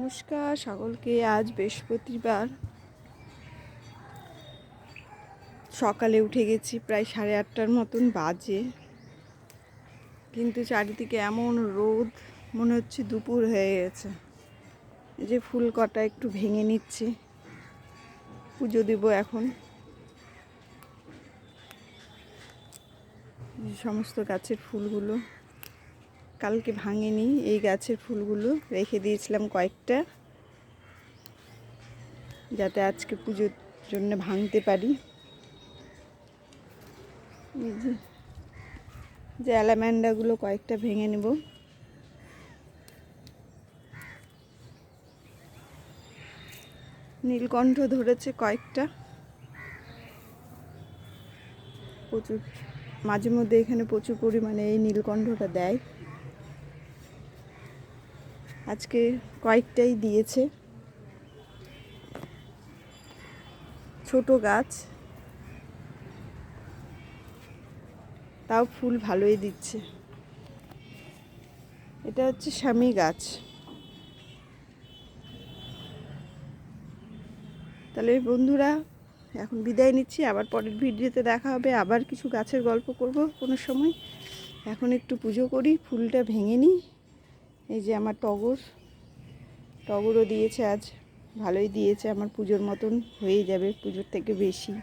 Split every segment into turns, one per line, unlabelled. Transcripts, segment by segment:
নমস্কার সকলকে। আজ বৃহস্পতিবার সকালে উঠে গেছি, প্রায় 8:30টার মতন বাজে, কিন্তু চারিদিকে এমন রোদ, মনে হচ্ছে দুপুর হয়ে গেছে। এই যে ফুল কটা একটু ভেঙে নিচ্ছি, পুজো দেব এখন। সমস্ত গাছের ফুলগুলো কালকে ভাঙেনি, এই গাছের ফুলগুলো রেখে দিয়েছিলাম কয়েকটা, যাতে আজকে পুজোর জন্য ভাঙতে পারি। এই যে অ্যালাম্যান্ডাগুলো কয়েকটা ভেঙে নেব। নীলকণ্ঠ ধরেছে কয়েকটা, প্রচুর, মাঝে মধ্যে এখানে প্রচুর পরিমাণে এই নীলকণ্ঠটা দেয়। আজকে কয়েকটাই দিয়েছে, ছোট গাছ, তাও ফুল ভালোই দিচ্ছে। এটা হচ্ছে স্বামী গাছ। তাহলে বন্ধুরা, এখন বিদায় নিচ্ছি, আবার পরের ভিডিওতে দেখা হবে। আবার কিছু গাছের গল্প করব কোনো সময়। এখন একটু পুজো করি, ফুলটা ভেঙে নিই। এই যে আমার টগরও দিয়েছে আজ, ভালোই দিয়েছে, আমার পুজোর মতন হয়ে যাবে, পুজোর থেকে বেশি।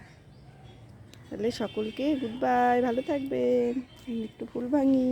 তাহলে সকলকে গুড বাই, ভালো থাকবেন। একটু ফুল ভাঙি।